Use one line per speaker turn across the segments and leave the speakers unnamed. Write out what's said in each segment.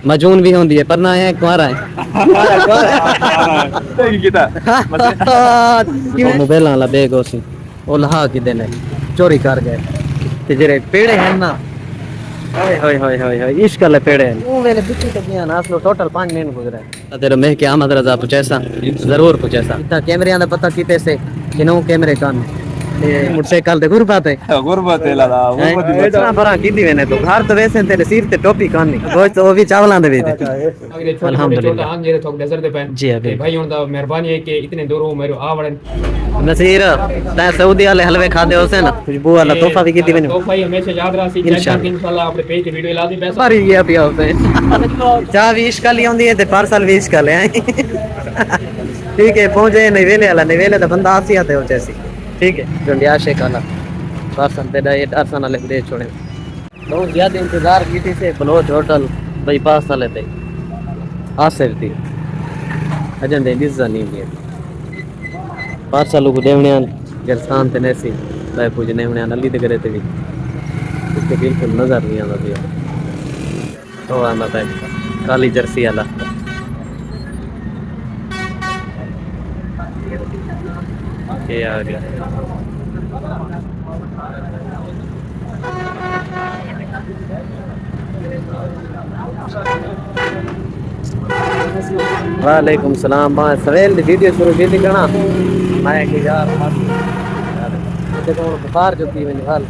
مجون بھی ہوندی ہے پر نہ ہے کمارا ہے موبائل والا بیگ اسی وہ لہا کے دینے چوری کر گئے تے جڑے پیڑے ہیں نا ہائے ہائے ہائے ہائے ہائے عشق والے پیڑے ہیں وہ میرے پیچھے تکیاں نا اصل ٹوٹل 5 منٹ گزرے تیرے میں کہ احمد رضا پچیسا ضرور پچیسا اتنا کیمریاں دا پتہ کیتے سے کنوں کیمرے کان موٹر سائیکل تے غربت ہے لالا غربت اتنا بڑا کیتی وینے تو گھر تو ویسے تیرے سیر تے ٹوپی کانی گوشت وہ بھی چاولاں دے وچ الحمدللہ
ہاں جے تھوک نظر دے پین
جی ابھی
بھائی ہن دا مہربانی ہے کہ اتنے دوروں میرے آوڑن
نصیر تے سعودی والے حلوے کھادے ہوسے نا خوشبو والا تحفہ بھی کیتی وینے
تحفہ ہی ہمیشہ یاد رہسی انشاءاللہ اپنے پیج تے ویڈیو لا دی پیسہ
ماری گیا پیا ہوسے چاہ بھی عشق والی ہوندی ہے تے پارسل بھی عشق والے ہیں ٹھیک ہے پہنچے نیویلے والا نیویلے دا بندہ آسی آتے ہو جیسی ٹھیک ہے جو لیا شیخ والا پارسل تے دا یہ ارسن والے دے چھوڑے بہت زیادہ انتظار کیتی سے بلوچ ہوٹل بائی پاس والے تے آصف تھی اجن دے دس نہیں ہے پارسل کو دیونے گرسان تے نیسی لائے پوجنے ہونے علی دے کرے تے بھی اس کے بالکل نظر نہیں آتا دیا تو آنا تھا کالی جرسی والا یہ آ گیا وعلیکم السلام میں سویل دی ویڈیو شروع کی تھی کرنا میں کہ یار دیکھو بخار جو تھی میں نکال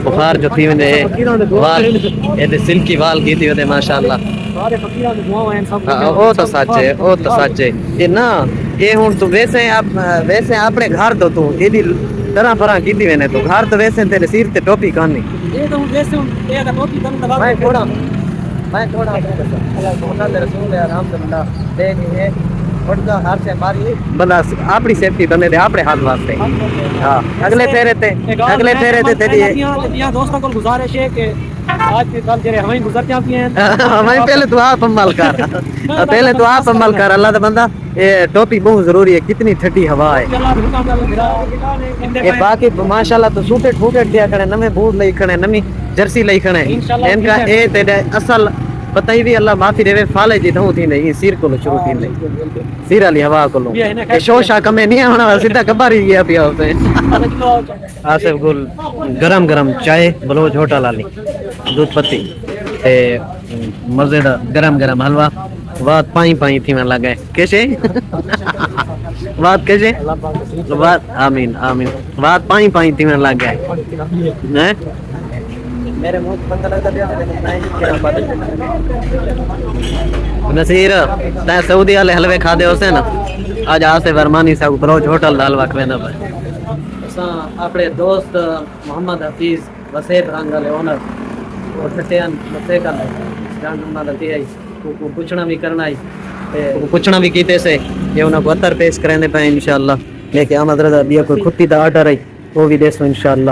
بخار جو تھی میں نے وال یہ سلکی وال کی تھی ماشاءاللہ وہ تو سچ ہے وہ تو سچ ہے یہ نا یہ ہوں تو ویسے اپنے گھر تو تو یہ طرح طرح کی تھی میں نے تو گھر تو ویسے تیرے سیر تے ٹوپی کانی میں تھوڑا رسول ہے الحمدللہ دیکھیں بڑا ہر سے ہماری بندہ اپنی سیفٹی بندے دے اپنے ہاتھ واسطے ہاں اگلے پھیرے تے تیری
دوستوں کو گزارش ہے کہ آج کے کل تیرے ہمیں گزر جاتی ہیں
ہمیں پہلے تو آپ عمل کر اللہ دا بندہ یہ ٹوپی بہت ضروری ہے کتنی ٹھنڈی ہوا ہے یہ باقی ماشاءاللہ تو سوٹے ٹھوٹے دیا کرے نمے بوٹ لئی کھڑے نمی جرسی لئی کھڑے ان کا اے تے اصل پتہ ہی بھی اللہ معافی دے فالے جی تھوں تھی نہیں سیر کو شروع تھی نہیں سیر والی ہوا کو لو شوشا کمے نہیں ہونا سیدھا کبار ہی گیا پیا ہوتے آصف گل گرم چائے بلوچ ہوٹل والی دودھ پتی تے مزے دا گرم حلوہ بات پائیں تھی میں لگے کیسے بات کیسے بات آمین بات پائیں تھی میں لگے میرے منہ بند لگتا نصیر تے سعودی والے حلوے کھادے ہوسے نا آج آصف ورمانی صاحب بلوچ ہوٹل دا حلوہ کھویندا پے اساں اپنے دوست محمد حفیظ وسیب رنگ والے اونر اور چھٹیاں مسے کر جان انہاں دا تے کو پوچھنا بھی کرنا ہے پوچھنا بھی کیتے سے یہ انہاں کو عطر پیش کرنے پے انشاءاللہ لے کے احمد رضا بھی کوئی کھٹی دا آرڈر ہے وہ بھی دے سو انشاءاللہ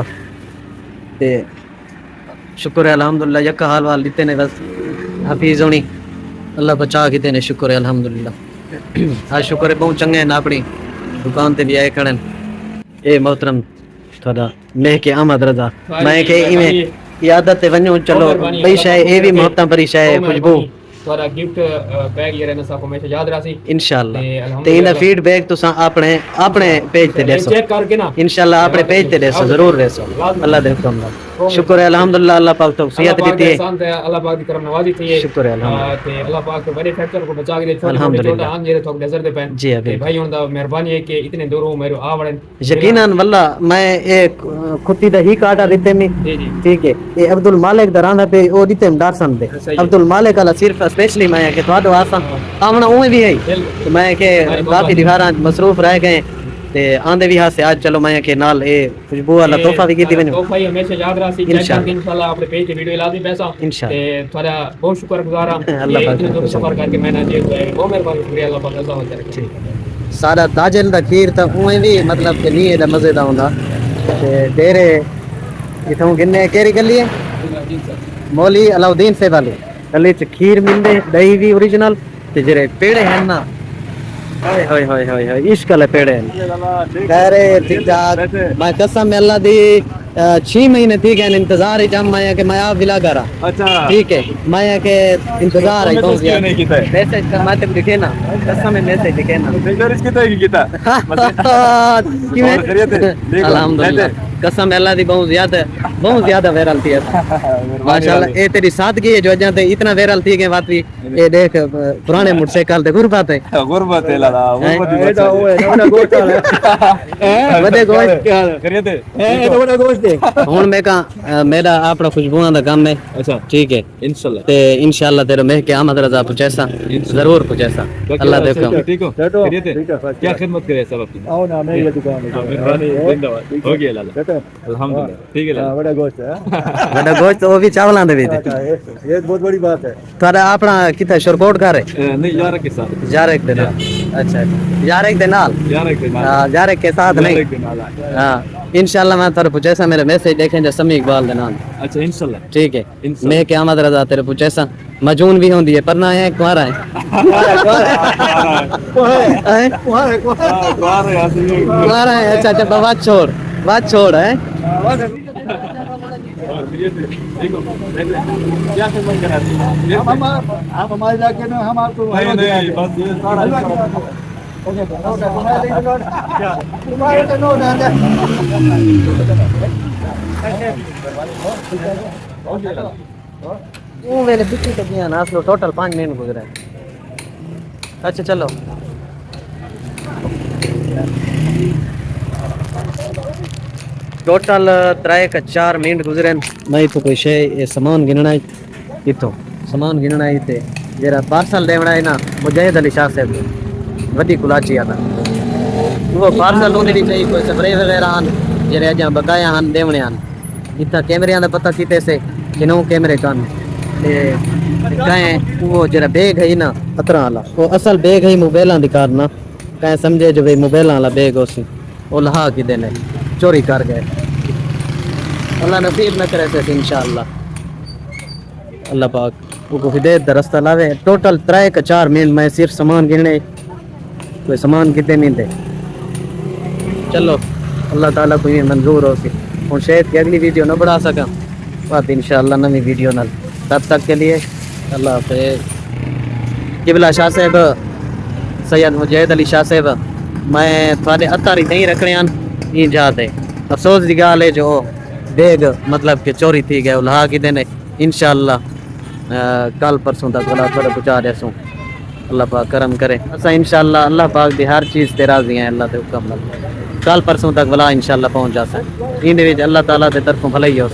تے شکر ہے الحمدللہ یکا حال وال دیتے نے بس حفیظ ہونی اللہ بچا کیتے نے شکر ہے الحمدللہ ہاں شکر ہے بہت چنگے ہیں اپنی دکان تے بھی آئے کھڑے اے محترم تھوڑا میں کہ احمد رضا میں کہ ایویں عادت تے ونجو چلو بھئی شے اے بھی محبتاں بری شے خوشبو
تھوڑا گفٹ بیگ یہ رہنا سا کو ہمیشہ یاد رہسی
انشاءاللہ تے ان فیڈ بیک تساں اپنے پیج تے دے سو
چیک کر کے نا
انشاءاللہ اپنے پیج تے دے سو ضرور دے سو اللہ دے حکم دا شکر ہے الحمدللہ اللہ پاک توفیق دیتی ہے
اللہ پاک دی کرم نوازی تھی ہے
شکر ہے الحمدللہ
تے اللہ پاک کے بڑے فیکٹر کو بچا کے دے چھوٹے ہاں جے تھوک نظر دے پین
جی ابھی
بھائی ہن دا مہربانی ہے کہ اتنے دوروں میرے آوڑن
یقیناً واللہ میں ایک کھٹی دا ہی کاٹا دیتے میں ٹھیک ہے یہ عبد المالک درانہ پہ او دیتے ہم ڈارسن دے عبد المالک والا صرف اسپیشلی میں کہ تو آسان آمنا اوے بھی ہے تو میں کہ کافی دیواراں مصروف رہ گئے تے آندے بھی ہاسے آج چلو میں کہ نال اے خوشبو والا تحفہ بھی کیتی میں
تحفہ ہی ہمیشہ یاد رہسی انشاءاللہ اپنے پیج تے ویڈیو لا دی پیسہ تے تھوڑا بہت شکر گزار ہاں اللہ پاک سفر کر کے میں نہ جی بہت مہربانی شکریہ اللہ پاک عزا وجل ٹھیک
سارا تاجل دا کھیر تا اوے بھی مطلب کہ نہیں دا مزے دا ہوندا تے تیرے اتھوں گنے کیری گلی ہے مولی علاؤدین سے والی گلی چ کھیر ملدے دہی بھی اوریجنل تے جڑے پیڑے ہیں نا ہائے ہائے عشق والے پیڑے ہیں خیر ٹھیک ٹھاک میں قسم اللہ دی 6 مہینے ٹھیک ہے انتظار ہی جم میں کہ میں آپ ولا کرا
اچھا
ٹھیک ہے میں کہ انتظار ہے
تو
بہت
کیا نہیں کیتا ہے
میسج کر میں لکھے نا قسم میں میسج لکھے نا
دیکھو اس کیتا ہے کیتا اور خیریت ہے دیکھو
الحمدللہ قسم اللہ دی بہت زیادہ وائرل تھی ماشاءاللہ اے تیری سادگی ہے جو اجاں تے اتنا وائرل تھی کہ بات بھی اے دیکھ پرانے موٹر سائیکل تے غربت ہے
غربت ہے لالا غربت دی بچا
ودے گوشت
خیریت ہے
ہن میں کہاں میرا اپنا خوشبوؤں دا کام ہے
اچھا
ٹھیک ہے
انشاءاللہ
تے انشاءاللہ تیرے میں کہ احمد رضا پچیسا ضرور پچیسا اللہ دیکھو
ٹھیک ہو خیریت ہے کیا خدمت کرے سب اپنی
آؤ نا میں یہ دکان
مہربانی زندہ باد ہو گیا لالا الحمدللہ ٹھیک ہے لالا
بڑا گوشت ہے
بڑا گوشت وہ بھی چاولاں دے وچ
یہ بہت بڑی بات ہے
تھوڑا اپنا کتے شرکوٹ گھر ہے
نہیں یار کے ساتھ
یار ایک دے نال اچھا یار ایک دے نال
یار کے
ہاں یار ایک کے ساتھ نہیں ہاں انشاءاللہ میں تھوڑا پوچھیسا میرے میسج دیکھیں جو سمی اقبال دے نام
اچھا انشاءاللہ
ٹھیک ہے میں کہ احمد رضا تیرے پوچھیسا مجون بھی ہوندی ہے پر نہ ہے کوارا ہے کوارا ہے اچھا اچھا بات چھوڑ ہے
کیا خدمت کراتی
آپ ہمارے علاقے میں ہم آپ کو
نہیں بس یہ سارا
وہ میرے پچھے تو کیا نا اصل ٹوٹل 5 منٹ گزرے اچھا چلو ٹوٹل 3-4 منٹ گزرے میں تو کوئی شے سامان گننا ہے اتو سامان گننا ہے تے جرا پارسل دیونا ہے نا مجاہد علی شاہ صاحب وڈی کلاچی آتا وہ پارسل ہونے دی چاہیے کوئی سپرے وغیرہ ہن جڑے اجاں بقایا ہن دیونے ہن اتنا کیمریاں دا پتہ کیتے سے کنوں کیمرے کن تے کہیں وہ جڑا بیگ ہے نا اترا والا وہ اصل بیگ ہے موبائلاں دی کارنا کہیں سمجھے جو موبائلاں والا بیگ ہوسی وہ لہا کی دینے چوری کر گئے اللہ نصیب نہ کرے تے انشاءاللہ اللہ پاک وہ کو ہدایت دا رستہ لاوے ٹوٹل 3-4 منٹ میں صرف سامان گننے کوئی سامان کتے نہیں دے چلو اللہ تعالیٰ کوئی منظور ہو سی ہوں شاید کہ اگلی ویڈیو نہ بڑھا سکا بات انشاءاللہ نئی ویڈیو نال تب تک کے لیے اللہ حافظ قبلہ شاہ صاحب سید مجاہد علی شاہ صاحب میں تھوڑے اتاری نہیں رکھنے ہیں یہ جاتے افسوس دی گال ہے جو بیگ مطلب کہ چوری تھی گئے لہا کی دینے انشاءاللہ کل پرسوں تک اللہ تھوڑا پہنچا دے سوں اللہ پاک کرم کرے اسا انشاءاللہ اللہ پاک دی ہر چیز تے راضی ہیں اللہ دے حکم نال کل پرسوں تک بلا انشاءاللہ پہنچ جا سکے ان دے وچ اللہ تعالیٰ دے طرفوں بھلائی ہو